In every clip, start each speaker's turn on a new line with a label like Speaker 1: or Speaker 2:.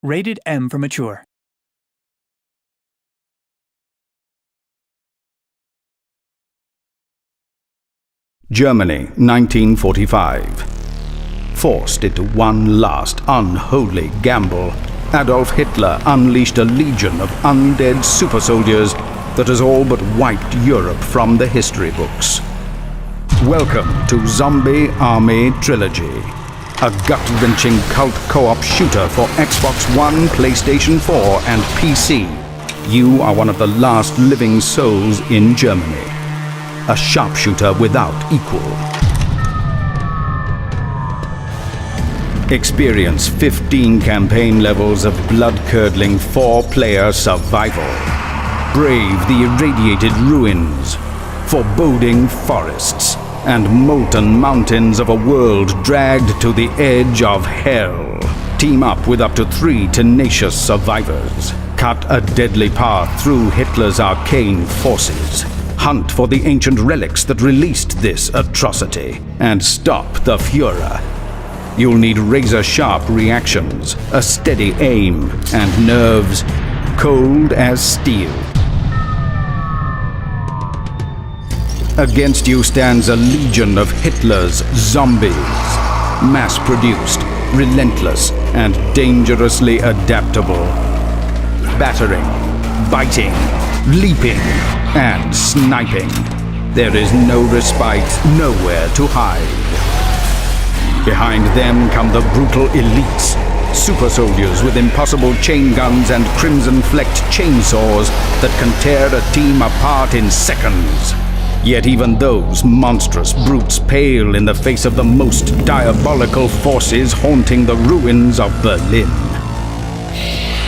Speaker 1: Rated M for mature.
Speaker 2: Germany, 1945. Forced into one last unholy gamble, Adolf Hitler unleashed a legion of undead super soldiers that has all but wiped Europe from the history books. Welcome to Zombie Army Trilogy, a gut-wrenching cult co-op shooter for Xbox One, PlayStation 4 and PC. You are one of the last living souls in Germany. A sharpshooter without equal. Experience 15 campaign levels of blood-curdling 4-player survival. Brave the irradiated ruins, foreboding forests, and molten mountains of a world dragged to the edge of hell. Team up with up to 3 tenacious survivors. Cut a deadly path through Hitler's arcane forces. Hunt for the ancient relics that released this atrocity, and stop the Führer. You'll need razor-sharp reactions, a steady aim, and nerves cold as steel. Against you stands a legion of Hitler's zombies. Mass-produced, relentless, and dangerously adaptable. Battering, biting, leaping, and sniping. There is no respite, nowhere to hide. Behind them come the brutal elites, super soldiers with impossible chain guns and crimson-flecked chainsaws that can tear a team apart in seconds. Yet even those monstrous brutes pale in the face of the most diabolical forces haunting the ruins of Berlin.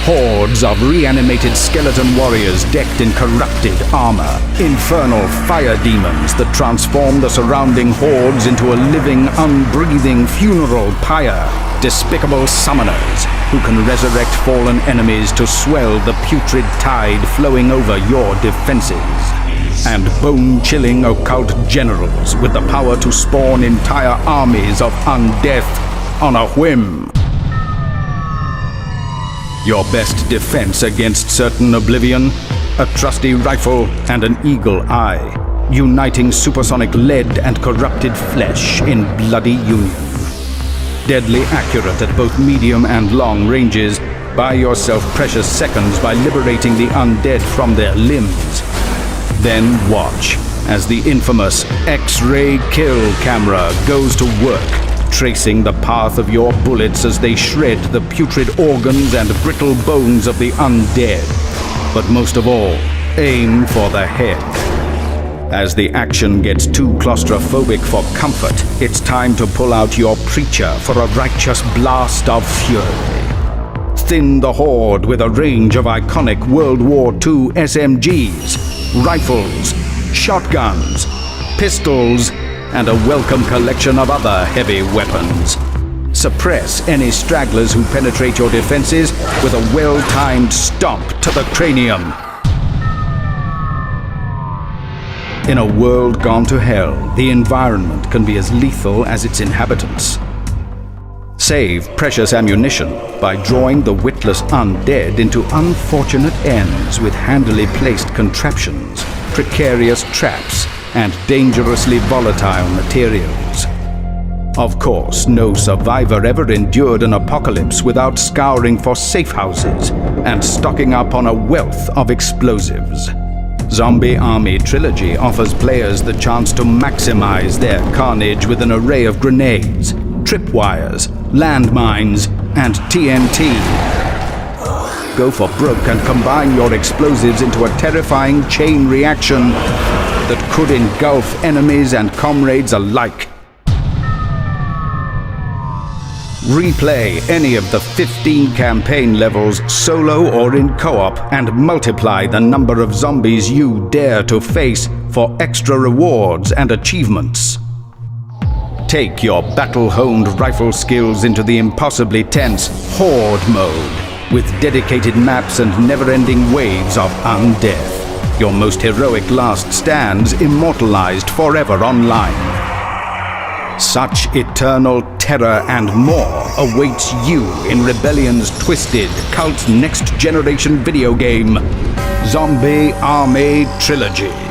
Speaker 2: Hordes of reanimated skeleton warriors decked in corrupted armor. Infernal fire demons that transform the surrounding hordes into a living, unbreathing funeral pyre. Despicable summoners who can resurrect fallen enemies to swell the putrid tide flowing over your defenses. And bone-chilling occult generals with the power to spawn entire armies of undeath on a whim. Your best defense against certain oblivion? A trusty rifle and an eagle eye, uniting supersonic lead and corrupted flesh in bloody union. Deadly accurate at both medium and long ranges, buy yourself precious seconds by liberating the undead from their limbs. Then watch as the infamous X-ray kill camera goes to work, tracing the path of your bullets as they shred the putrid organs and brittle bones of the undead. But most of all, aim for the head. As the action gets too claustrophobic for comfort, it's time to pull out your preacher for a righteous blast of fury. Thin the horde with a range of iconic World War II SMGs, rifles, shotguns, pistols, and a welcome collection of other heavy weapons. Suppress any stragglers who penetrate your defenses with a well-timed stomp to the cranium. In a world gone to hell, the environment can be as lethal as its inhabitants. Save precious ammunition by drawing the witless undead into unfortunate ends with handily placed contraptions, precarious traps, and dangerously volatile materials. Of course, no survivor ever endured an apocalypse without scouring for safe houses and stocking up on a wealth of explosives. Zombie Army Trilogy offers players the chance to maximize their carnage with an array of grenades, tripwires, landmines, and TNT. Go for broke and combine your explosives into a terrifying chain reaction that could engulf enemies and comrades alike. Replay any of the 15 campaign levels solo or in co-op and multiply the number of zombies you dare to face for extra rewards and achievements. Take your battle-honed rifle skills into the impossibly tense Horde mode with dedicated maps and never-ending waves of undeath. Your most heroic last stands immortalized forever online. Such eternal terror, and more awaits you in Rebellion's twisted, cult next-generation video game, Zombie Army Trilogy.